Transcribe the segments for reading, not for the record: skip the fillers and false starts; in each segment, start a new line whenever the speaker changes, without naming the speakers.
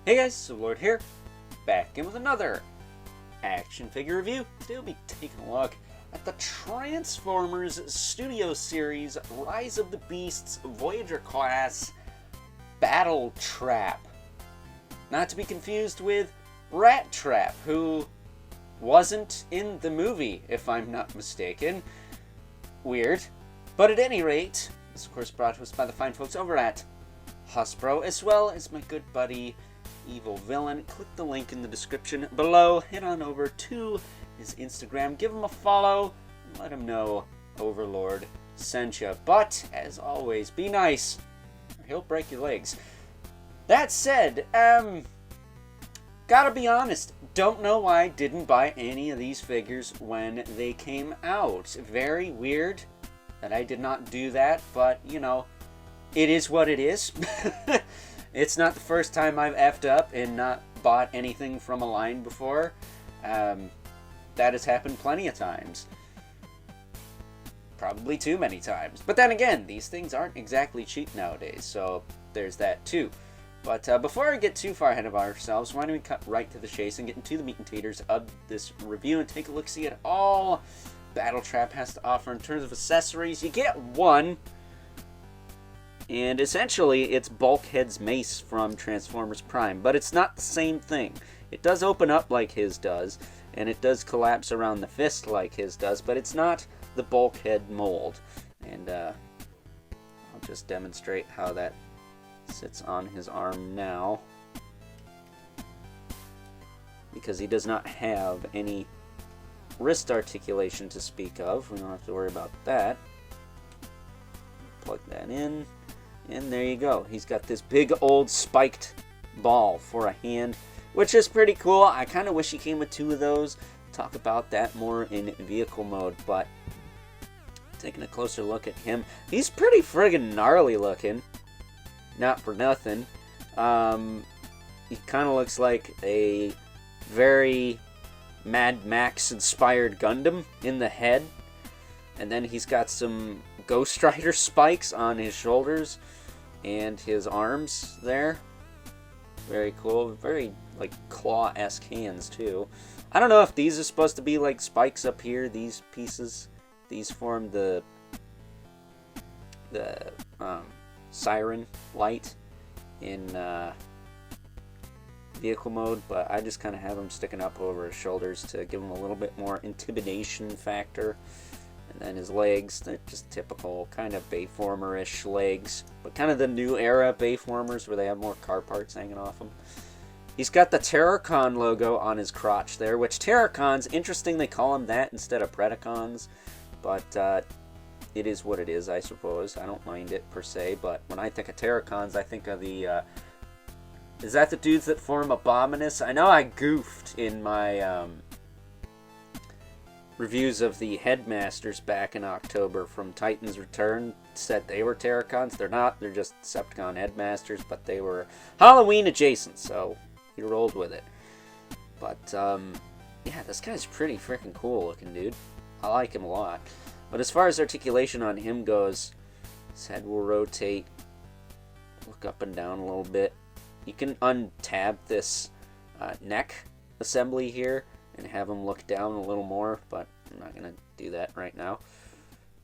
Hey guys, so Lord here, back in with another action figure review. Today we'll be taking a look at the Transformers Studio Series Rise of the Beasts Voyager class Battle Trap. Not to be confused with Rat Trap, who wasn't in the movie, if I'm not mistaken. Weird. But at any rate, this is of course brought to us by the fine folks over at Hasbro, as well as my good buddy Evil Villain. Click the link in the description below, head on over to his Instagram, give him a follow, and let him know Overlord sent you. But, as always, be nice, or he'll break your legs. That said, gotta be honest, don't know why I didn't buy any of these figures when they came out. Very weird that I did not do that, but, you know, it is what it is. It's not the first time I've effed up and not bought anything from a line before. That has happened plenty of times. Probably too many times. But then again, these things aren't exactly cheap nowadays, so there's that too. But before I get too far ahead of ourselves, why don't we cut right to the chase and get into the meat and taters of this review and take a look-see at all Battle Trap has to offer in terms of accessories. You get one, and essentially it's Bulkhead's mace from Transformers Prime, but it's not the same thing. It does open up like his does, and it does collapse around the fist like his does, but it's not the Bulkhead mold. And I'll just demonstrate how that sits on his arm now, because he does not have any wrist articulation to speak of. We don't have to worry about that. Plug that in, and there you go. He's got this big old spiked ball for a hand, which is pretty cool. I kind of wish he came with two of those. Talk about that more in vehicle mode, but taking a closer look at him, he's pretty friggin' gnarly looking. Not for nothing. He kind of looks like a very Mad Max inspired Gundam in the head, and then he's got some Ghost Rider spikes on his shoulders and his arms there. Very cool. Very like claw-esque hands too. I don't know if these are supposed to be like spikes up here. These pieces, these form the siren light in vehicle mode, but I just kind of have him sticking up over his shoulders to give him a little bit more intimidation factor. And then his legs, they're just typical kind of Bayformer-ish legs, but kind of the new era Bayformers where they have more car parts hanging off them. He's got the Terrorcon logo on his crotch there, which Terrorcons, interesting they call them that instead of Predacons, but it is what it is, I suppose. I don't mind it per se, but when I think of Terrorcons, I think of the is that the dudes that form Abominus? I know I goofed in my reviews of the Headmasters back in October from Titan's Return. Said they were Terrorcons. They're not. They're just Decepticon Headmasters, but they were Halloween adjacent, so you rolled with it. But yeah, this guy's pretty freaking cool looking, dude. I like him a lot. But as far as articulation on him goes, his head will rotate, look up and down a little bit. You can untab this neck assembly here and have him look down a little more, but I'm not going to do that right now.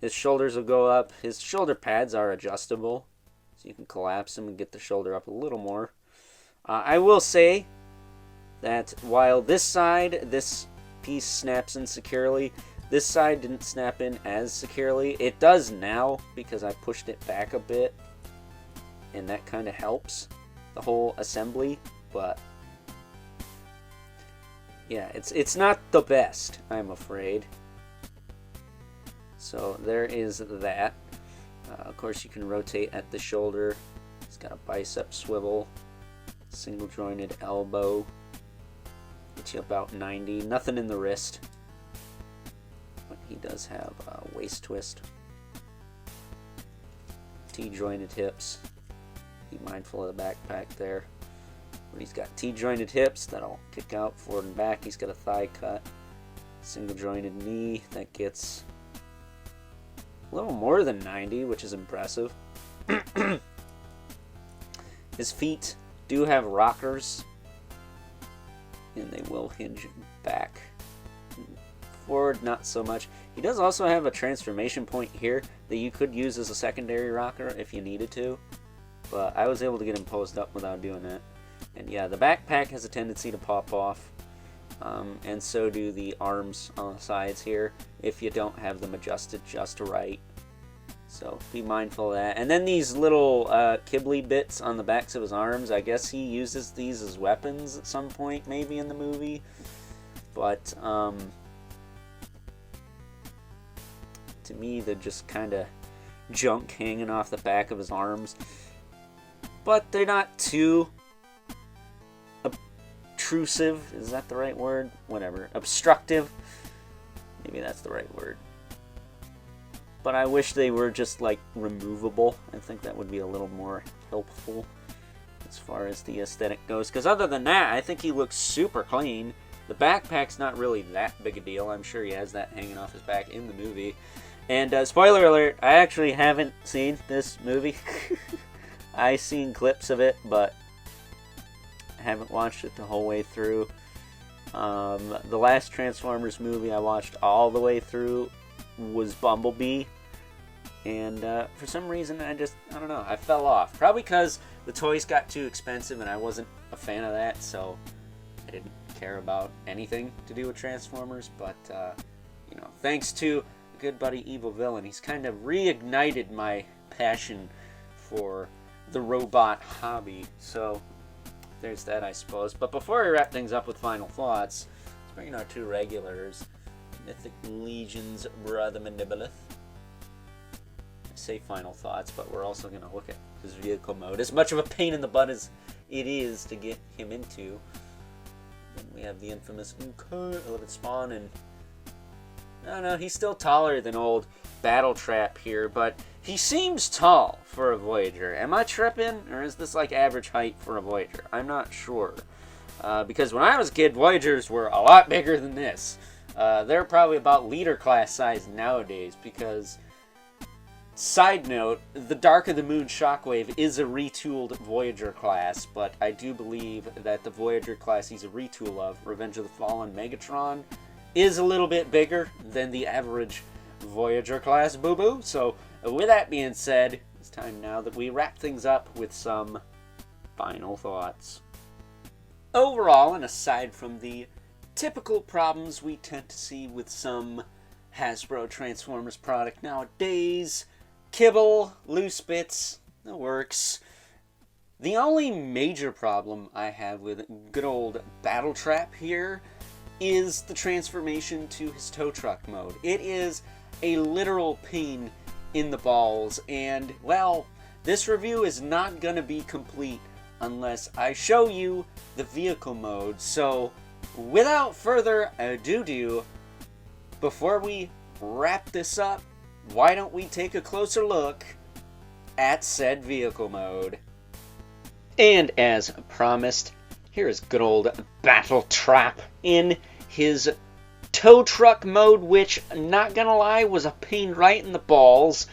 His shoulders will go up. His shoulder pads are adjustable, so you can collapse them and get the shoulder up a little more. I will say that while this side, this piece snaps in securely, this side didn't snap in as securely. It does now because I pushed it back a bit, and that kind of helps the whole assembly, but yeah, it's not the best, I'm afraid. So there is that. Of course, you can rotate at the shoulder. It's got a bicep swivel, single jointed elbow, gets you about 90. Nothing in the wrist, but he does have a waist twist. T-jointed hips. Be mindful of the backpack there. But he's got T-jointed hips that'll kick out forward and back. He's got a thigh cut. Single jointed knee that gets a little more than 90, which is impressive. His feet do have rockers and they will hinge back. Forward, not so much. He does also have a transformation point here that you could use as a secondary rocker if you needed to, but I was able to get him posed up without doing that. And yeah, the backpack has a tendency to pop off, and so do the arms on the sides here if you don't have them adjusted just right. So be mindful of that. And then these little Kibble bits on the backs of his arms, I guess he uses these as weapons at some point maybe in the movie, but to me they're just kind of junk hanging off the back of his arms. But they're not too obtrusive, is that the right word? Whatever. Obstructive? Maybe that's the right word. But I wish they were just like removable. I think that would be a little more helpful as far as the aesthetic goes. Because other than that, I think he looks super clean. The backpack's not really that big a deal. I'm sure he has that hanging off his back in the movie. And spoiler alert, I actually haven't seen this movie. I've seen clips of it, but I haven't watched it the whole way through. The last Transformers movie I watched all the way through was Bumblebee. And for some reason, I don't know, I fell off. Probably because the toys got too expensive and I wasn't a fan of that, so I didn't care about anything to do with Transformers. But, you know, thanks to good buddy Evil Villain, he's kind of reignited my passion for the robot hobby. So there's that, I suppose. But before we wrap things up with final thoughts, let's bring in our two regulars. Mythic Legion's Brother Mandibolith. I say final thoughts, but we're also going to look at his vehicle mode. As much of a pain in the butt as it is to get him into. Then we have the infamous 11 Spawn, and I don't know, he's still taller than old Battletrap here, but he seems tall for a Voyager. Am I tripping, or is this like average height for a Voyager? I'm not sure. Because when I was a kid, Voyagers were a lot bigger than this. They're probably about leader class size nowadays, because, side note, the Dark of the Moon Shockwave is a retooled Voyager class, but I do believe that the Voyager class he's a retool of, Revenge of the Fallen Megatron, is a little bit bigger than the average Voyager class boo-boo. So with that being said, it's time now that we wrap things up with some final thoughts. Overall, and aside from the typical problems we tend to see with some Hasbro Transformers product nowadays, kibble, loose bits, the works. The only major problem I have with good old Battletrap here is the transformation to his tow truck mode. It is a literal pain in the balls, and, well, this review is not going to be complete unless I show you the vehicle mode. So, without further ado, before we wrap this up, why don't we take a closer look at said vehicle mode. And as promised, here is good old Battletrap in his tow truck mode, which, not gonna lie, was a pain right in the balls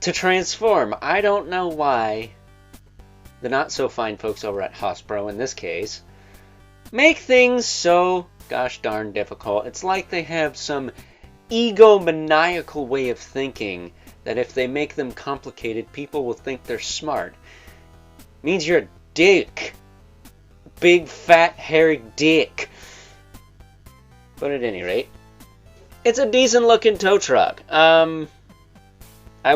to transform. I don't know why the not-so-fine folks over at Hasbro, in this case, make things so gosh darn difficult. It's like they have some egomaniacal way of thinking that if they make them complicated, people will think they're smart. Means you're a dick. Big, fat, hairy dick. But at any rate, it's a decent looking tow truck. I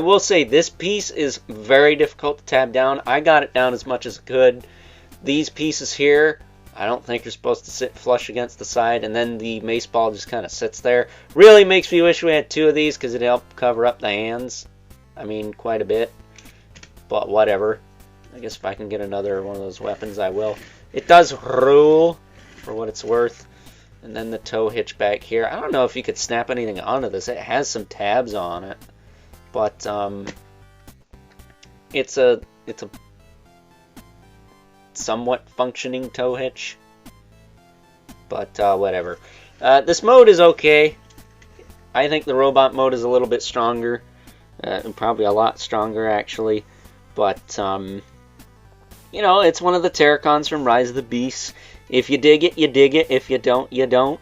will say this piece is very difficult to tab down. I got it down as much as I could. These pieces here, I don't think are supposed to sit flush against the side, and then the mace ball just kind of sits there. Really makes me wish we had two of these, because it'd help cover up the hands. I mean, quite a bit. But whatever. I guess if I can get another one of those weapons, I will. It does rule, for what it's worth. And then the tow hitch back here. I don't know if you could snap anything onto this. It has some tabs on it. But, it's a somewhat functioning tow hitch. But, whatever. This mode is okay. I think the robot mode is a little bit stronger. And probably a lot stronger, actually. But, you know, it's one of the Terracons from Rise of the Beasts. If you dig it, you dig it. If you don't, you don't.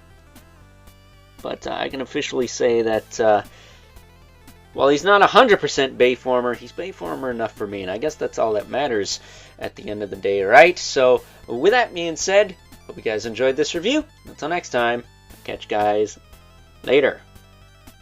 But I can officially say that while he's not 100% Bayformer, he's Bayformer enough for me, and I guess that's all that matters at the end of the day, right? So, with that being said, hope you guys enjoyed this review. Until next time, catch you guys later.